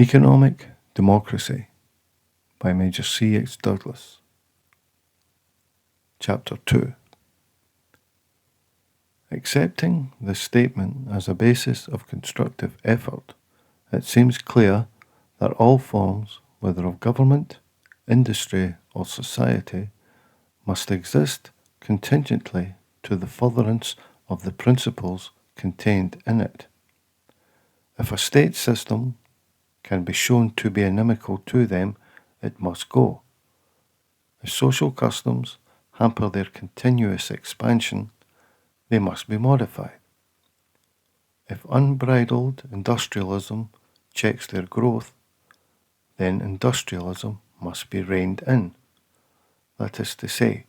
Economic Democracy by Major C. H. Douglas. Chapter 2. Accepting this statement as a basis of constructive effort, it seems clear that all forms, whether of government, industry, or society, must exist contingently to the furtherance of the principles contained in it. If a state system can be shown to be inimical to them, it must go. If social customs hamper their continuous expansion, they must be modified. If unbridled industrialism checks their growth, then industrialism must be reined in. That is to say,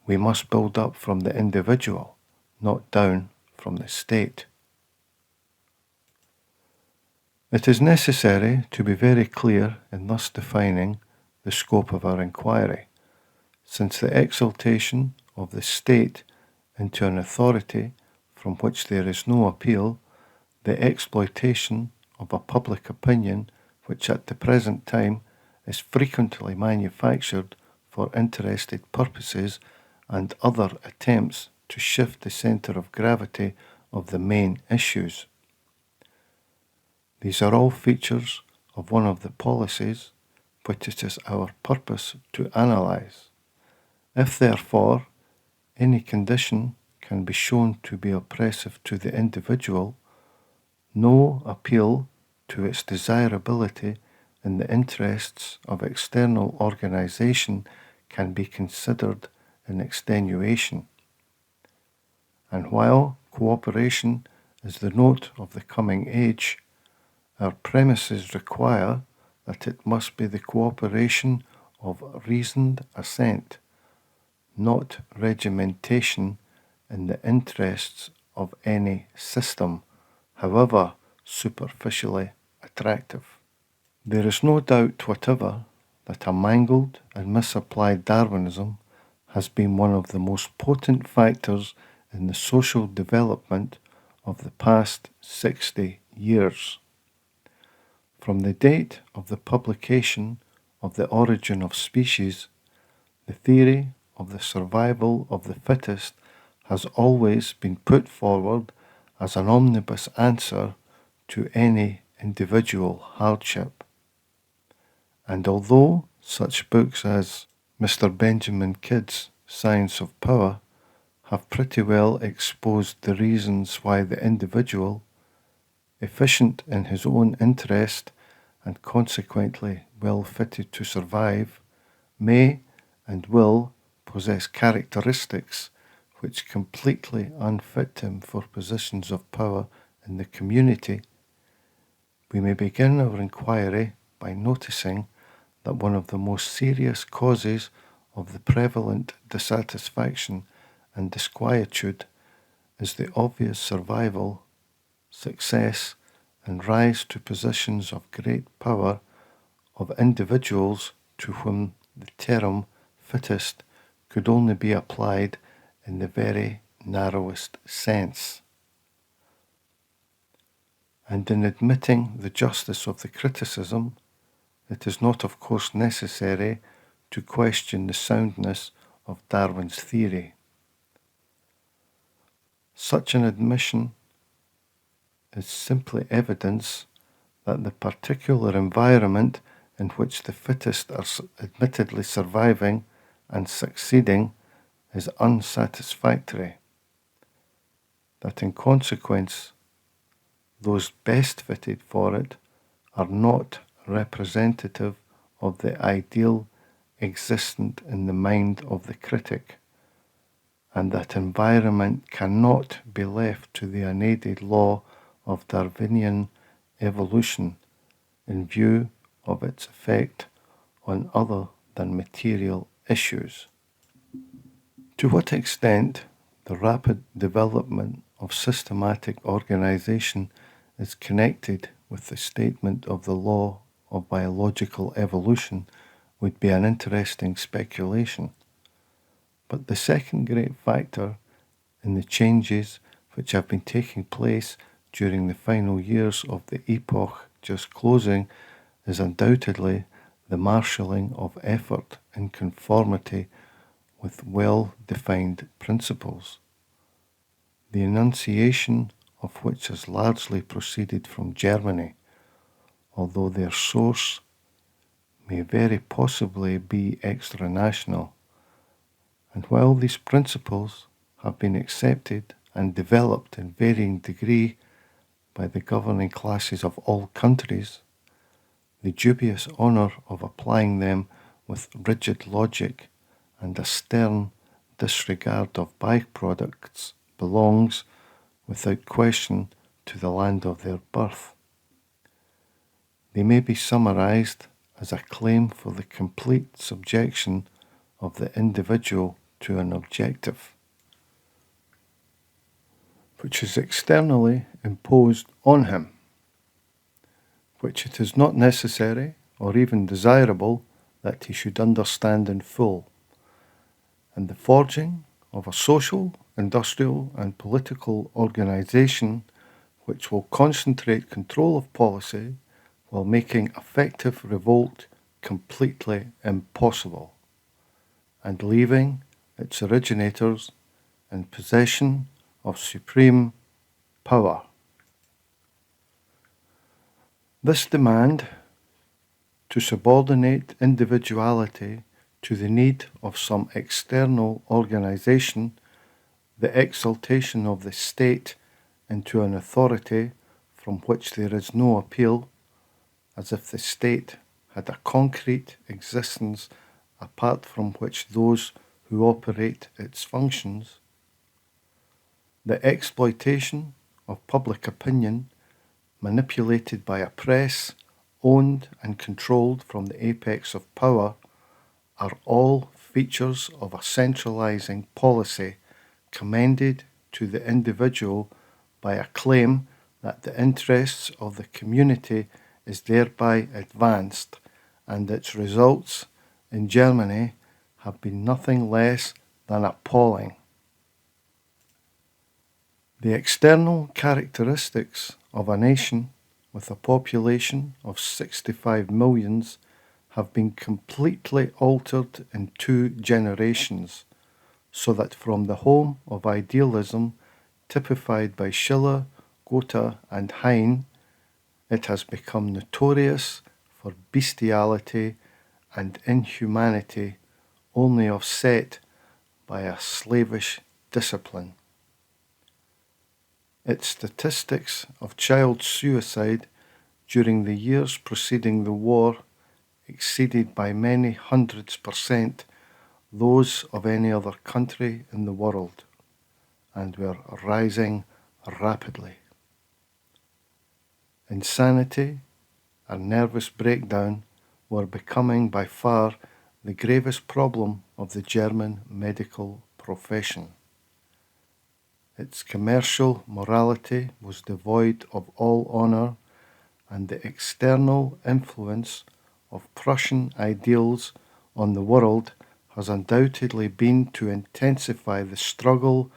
we must build up from the individual, not down from the state. It is necessary to be very clear in thus defining the scope of our inquiry, since the exaltation of the state into an authority from which there is no appeal, the exploitation of a public opinion which at the present time is frequently manufactured for interested purposes, and other attempts to shift the centre of gravity of the main issues. These are all features of one of the policies which it is our purpose to analyse. If, therefore, any condition can be shown to be oppressive to the individual, no appeal to its desirability in the interests of external organisation can be considered an extenuation. And while cooperation is the note of the coming age, our premises require that it must be the cooperation of reasoned assent, not regimentation in the interests of any system, however superficially attractive. There is no doubt whatever that a mangled and misapplied Darwinism has been one of the most potent factors in the social development of the past 60 years. From the date of the publication of The Origin of Species, the theory of the survival of the fittest has always been put forward as an omnibus answer to any individual hardship. And although such books as Mr. Benjamin Kidd's Science of Power have pretty well exposed the reasons why the individual, efficient in his own interest and consequently well fitted to survive, may and will possess characteristics which completely unfit him for positions of power in the community, we may begin our inquiry by noticing that one of the most serious causes of the prevalent dissatisfaction and disquietude is the obvious survival, success, and rise to positions of great power of individuals to whom the term fittest could only be applied in the very narrowest sense. And in admitting the justice of the criticism, it is not of course necessary to question the soundness of Darwin's theory. Such an admission is simply evidence that the particular environment in which the fittest are admittedly surviving and succeeding is unsatisfactory, that in consequence those best fitted for it are not representative of the ideal existent in the mind of the critic, and that environment cannot be left to the unaided law of Darwinian evolution in view of its effect on other than material issues. To what extent the rapid development of systematic organization is connected with the statement of the law of biological evolution would be an interesting speculation. But the second great factor in the changes which have been taking place during the final years of the epoch just closing is undoubtedly the marshalling of effort in conformity with well-defined principles, the enunciation of which has largely proceeded from Germany, although their source may very possibly be extranational. And while these principles have been accepted and developed in varying degree by the governing classes of all countries, the dubious honour of applying them with rigid logic and a stern disregard of byproducts belongs, without question, to the land of their birth. They may be summarized as a claim for the complete subjection of the individual to an objective, which is externally imposed on him, which it is not necessary or even desirable that he should understand in full, and the forging of a social, industrial, and political organization which will concentrate control of policy while making effective revolt completely impossible, and leaving its originators in possession of supreme power. This demand to subordinate individuality to the need of some external organization, the exaltation of the state into an authority from which there is no appeal, as if the state had a concrete existence apart from which those who operate its functions, the exploitation of public opinion manipulated by a press owned and controlled from the apex of power, are all features of a centralizing policy commended to the individual by a claim that the interests of the community is thereby advanced, and its results in Germany have been nothing less than appalling. The external characteristics of a nation with a population of 65 millions have been completely altered in 2 generations, so that from the home of idealism typified by Schiller, Goethe, and Heine, it has become notorious for bestiality and inhumanity, only offset by a slavish discipline. Its statistics of child suicide during the years preceding the war exceeded by many hundreds % those of any other country in the world, and were rising rapidly. Insanity and nervous breakdown were becoming by far the gravest problem of the German medical profession. Its commercial morality was devoid of all honour, and the external influence of Prussian ideals on the world has undoubtedly been to intensify the struggle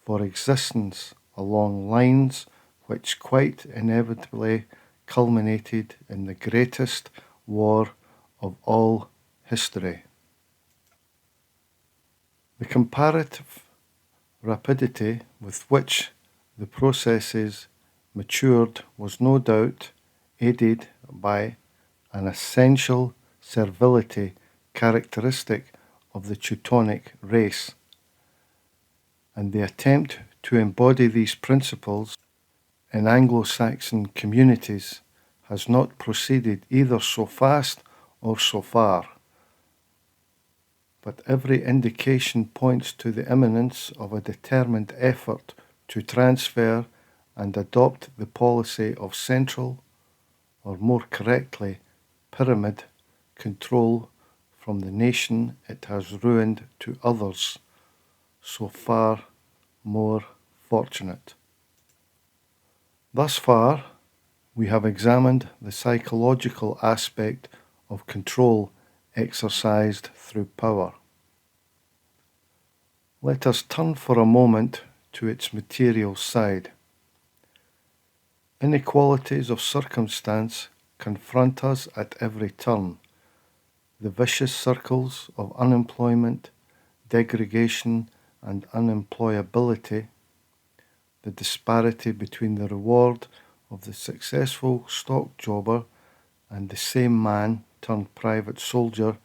for existence along lines which quite inevitably culminated in the greatest war of all history. The comparative rapidity with which the processes matured was no doubt aided by an essential servility characteristic of the Teutonic race, and the attempt to embody these principles in Anglo-Saxon communities has not proceeded either so fast or so far, but every indication points to the imminence of a determined effort to transfer and adopt the policy of central, or more correctly, pyramid control from the nation it has ruined to others, so far more fortunate. Thus far, we have examined the psychological aspect of control exercised through power. Let us turn for a moment to its material side. Inequalities of circumstance confront us at every turn. The vicious circles of unemployment, degradation, and unemployability, the disparity between the reward of the successful stock jobber and the same man turned private soldier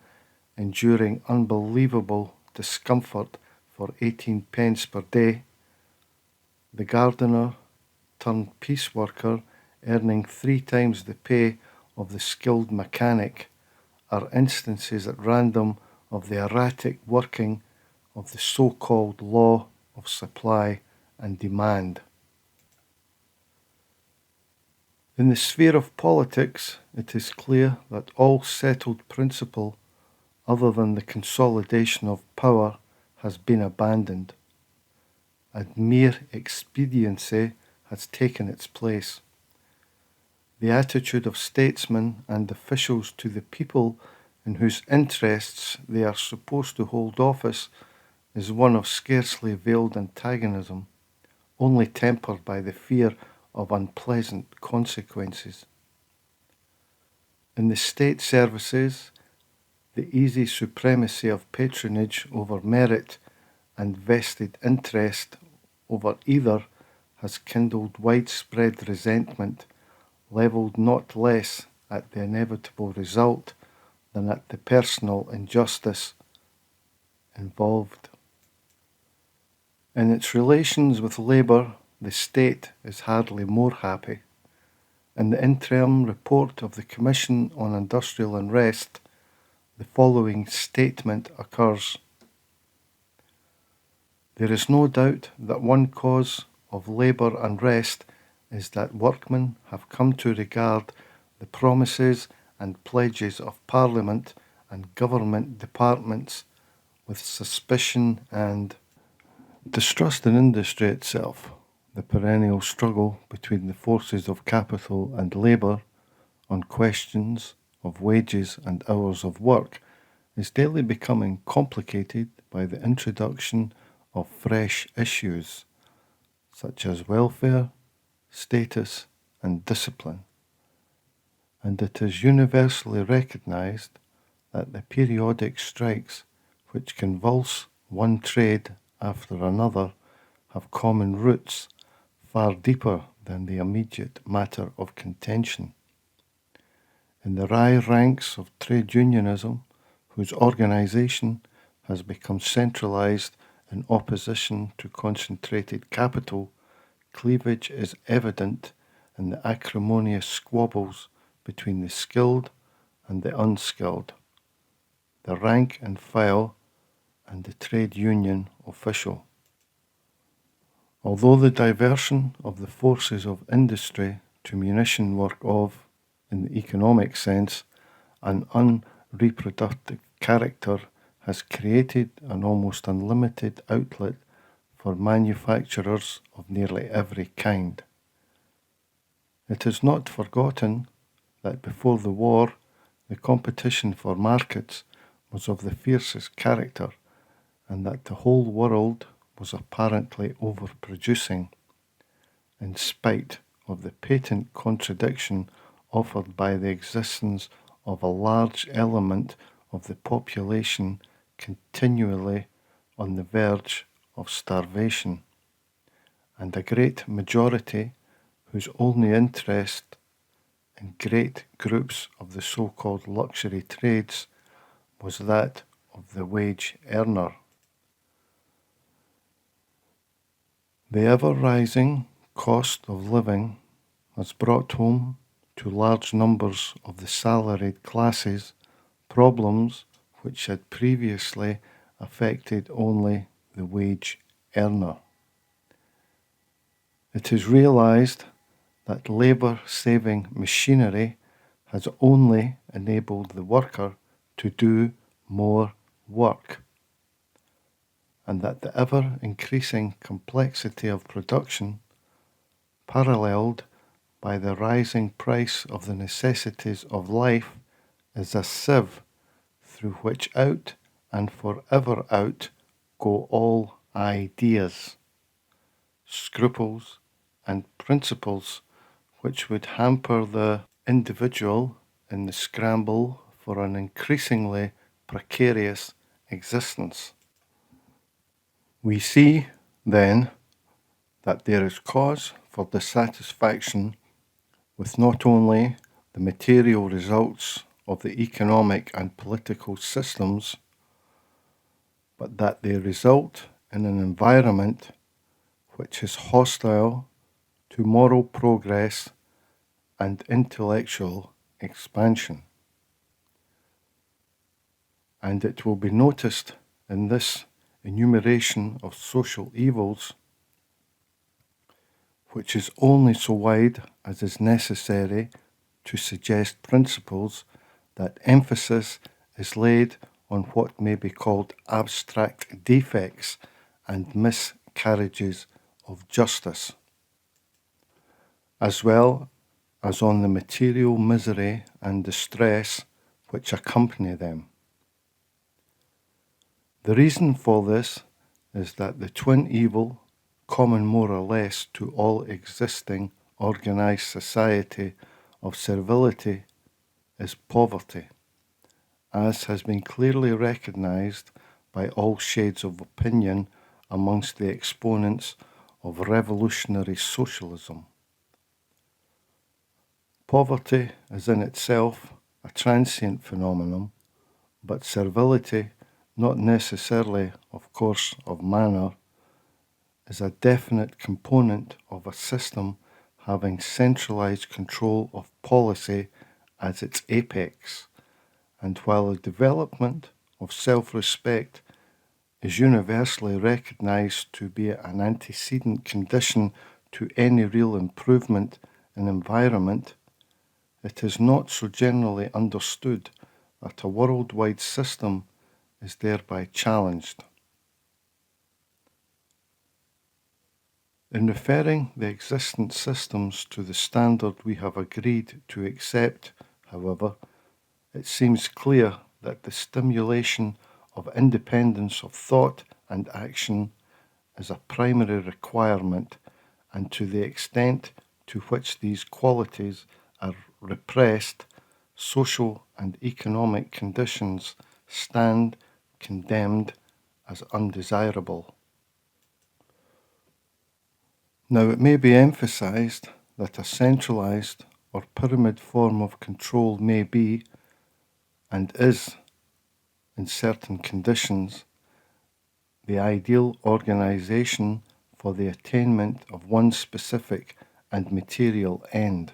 enduring unbelievable discomfort for 18 pence per day, the gardener turned piece worker earning 3 times the pay of the skilled mechanic are instances at random of the erratic working of the so-called law of supply and demand. In the sphere of politics, it is clear that all settled principle other than the consolidation of power has been abandoned, and mere expediency has taken its place. The attitude of statesmen and officials to the people in whose interests they are supposed to hold office is one of scarcely veiled antagonism, only tempered by the fear of unpleasant consequences. In the state services, the easy supremacy of patronage over merit and vested interest over either has kindled widespread resentment, levelled not less at the inevitable result than at the personal injustice involved. In its relations with labour, the state is hardly more happy. In the interim report of the Commission on Industrial Unrest, the following statement occurs. There is no doubt that one cause of labour unrest is that workmen have come to regard the promises and pledges of Parliament and government departments with suspicion and distrust in industry itself. The perennial struggle between the forces of capital and labour on questions of wages and hours of work is daily becoming complicated by the introduction of fresh issues such as welfare, status, and discipline. And it is universally recognised that the periodic strikes which convulse one trade after another have common roots far deeper than the immediate matter of contention. In the wry ranks of trade unionism, whose organisation has become centralised in opposition to concentrated capital, cleavage is evident in the acrimonious squabbles between the skilled and the unskilled, the rank and file and the trade union official. Although the diversion of the forces of industry to munition work of, in the economic sense, an unreproductive character has created an almost unlimited outlet for manufacturers of nearly every kind. It is not forgotten that before the war, the competition for markets was of the fiercest character, and that the whole world was apparently overproducing, in spite of the patent contradiction offered by the existence of a large element of the population continually on the verge of starvation, and a great majority whose only interest in great groups of the so-called luxury trades was that of the wage earner. The ever-rising cost of living has brought home to large numbers of the salaried classes problems which had previously affected only the wage earner. It is realised that labour-saving machinery has only enabled the worker to do more work, and that the ever-increasing complexity of production, paralleled by the rising price of the necessities of life, is a sieve through which out and forever out go all ideas, scruples, and principles which would hamper the individual in the scramble for an increasingly precarious existence. We see, then, that there is cause for dissatisfaction with not only the material results of the economic and political systems, but that they result in an environment which is hostile to moral progress and intellectual expansion. And it will be noticed in this enumeration of social evils, which is only so wide as is necessary to suggest principles, that emphasis is laid on what may be called abstract defects and miscarriages of justice, as well as on the material misery and distress which accompany them. The reason for this is that the twin evil, common more or less to all existing organized society, of servility is poverty, as has been clearly recognized by all shades of opinion amongst the exponents of revolutionary socialism. Poverty is in itself a transient phenomenon, but servility, not necessarily, of course, of manner, is a definite component of a system having centralized control of policy as its apex. And while the development of self-respect is universally recognized to be an antecedent condition to any real improvement in environment, it is not so generally understood that a worldwide system is thereby challenged. In referring the existent systems to the standard we have agreed to accept, however, it seems clear that the stimulation of independence of thought and action is a primary requirement, and to the extent to which these qualities are repressed, social and economic conditions stand condemned as undesirable. Now, it may be emphasized that a centralized or pyramid form of control may be, and is, in certain conditions, the ideal organization for the attainment of one specific and material end.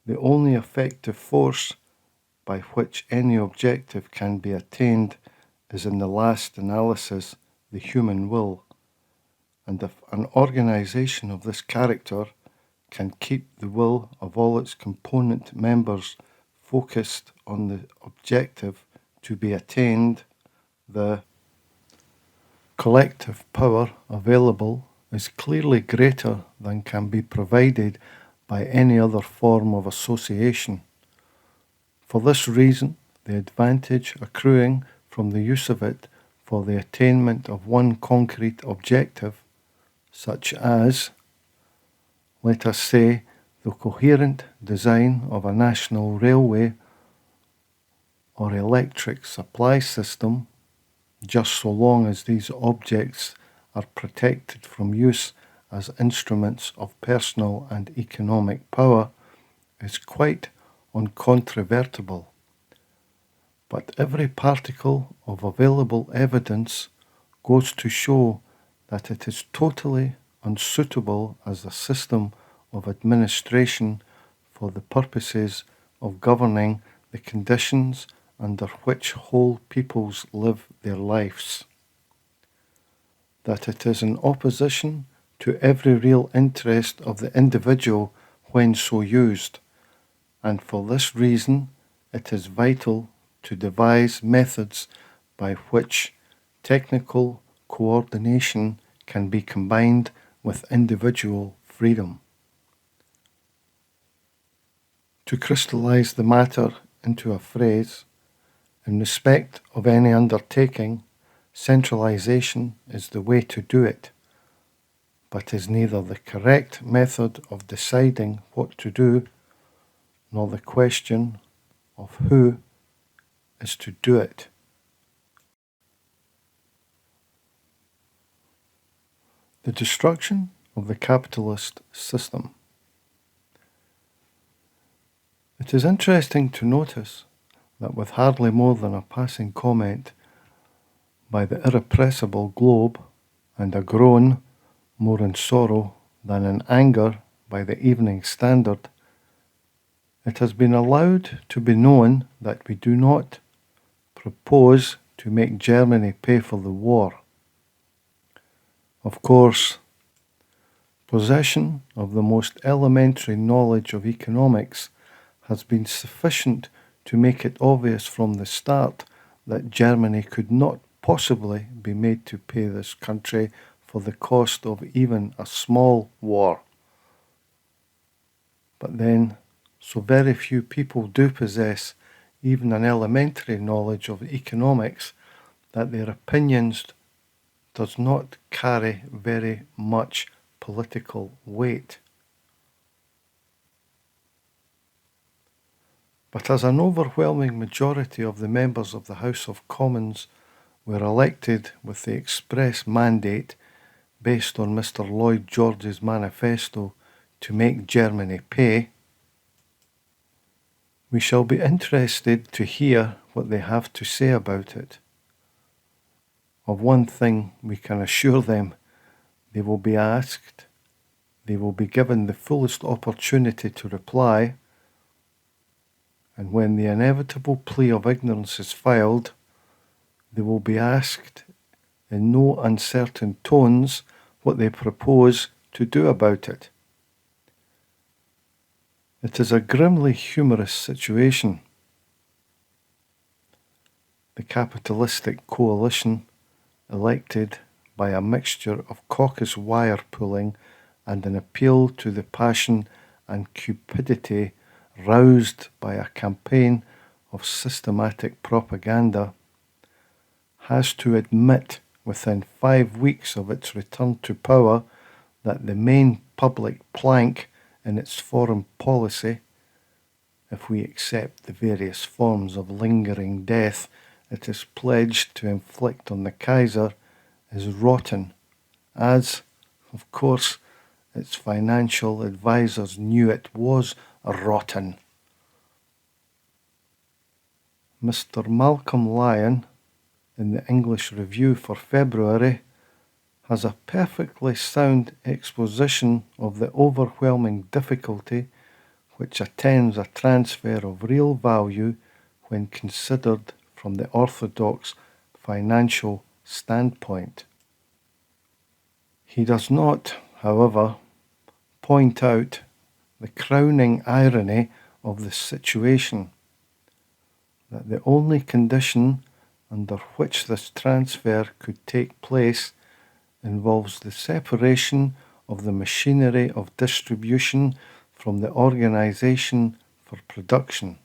The only effective force by which any objective can be attained is in the last analysis the human will, and if an organization of this character can keep the will of all its component members focused on the objective to be attained, the collective power available is clearly greater than can be provided by any other form of association. For this reason, the advantage accruing from the use of it for the attainment of one concrete objective, such as, let us say, the coherent design of a national railway or electric supply system, just so long as these objects are protected from use as instruments of personal and economic power, is quite uncontrovertible. But every particle of available evidence goes to show that it is totally unsuitable as a system of administration for the purposes of governing the conditions under which whole peoples live their lives, that it is in opposition to every real interest of the individual when so used, and for this reason it is vital to devise methods by which technical coordination can be combined with individual freedom. To crystallize the matter into a phrase, in respect of any undertaking, centralization is the way to do it, but is neither the correct method of deciding what to do, nor the question of who is to do it. The destruction of the capitalist system. It is interesting to notice that with hardly more than a passing comment by the irrepressible Globe, and a groan more in sorrow than in anger by the Evening Standard, it has been allowed to be known that we do not propose to make Germany pay for the war. Of course, possession of the most elementary knowledge of economics has been sufficient to make it obvious from the start that Germany could not possibly be made to pay this country for the cost of even a small war. But then, so very few people do possess even an elementary knowledge of economics that their opinions does not carry very much political weight. But as an overwhelming majority of the members of the House of Commons were elected with the express mandate based on Mr. Lloyd George's manifesto to make Germany pay, we shall be interested to hear what they have to say about it. Of one thing we can assure them: they will be asked, they will be given the fullest opportunity to reply, and when the inevitable plea of ignorance is filed, they will be asked in no uncertain tones what they propose to do about it. It is a grimly humorous situation. The capitalistic coalition, elected by a mixture of caucus wire pulling and an appeal to the passion and cupidity roused by a campaign of systematic propaganda, has to admit within 5 weeks of its return to power that the main public plank in its foreign policy, if we accept the various forms of lingering death it is pledged to inflict on the Kaiser, is rotten, as, of course, its financial advisers knew it was rotten. Mr. Malcolm Lyon, in the English Review for February, has a perfectly sound exposition of the overwhelming difficulty which attends a transfer of real value when considered from the orthodox financial standpoint. He does not, however, point out the crowning irony of the situation, that the only condition under which this transfer could take place involves the separation of the machinery of distribution from the organization for production.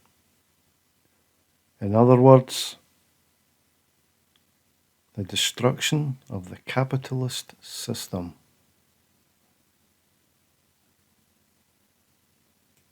In other words, the destruction of the capitalist system.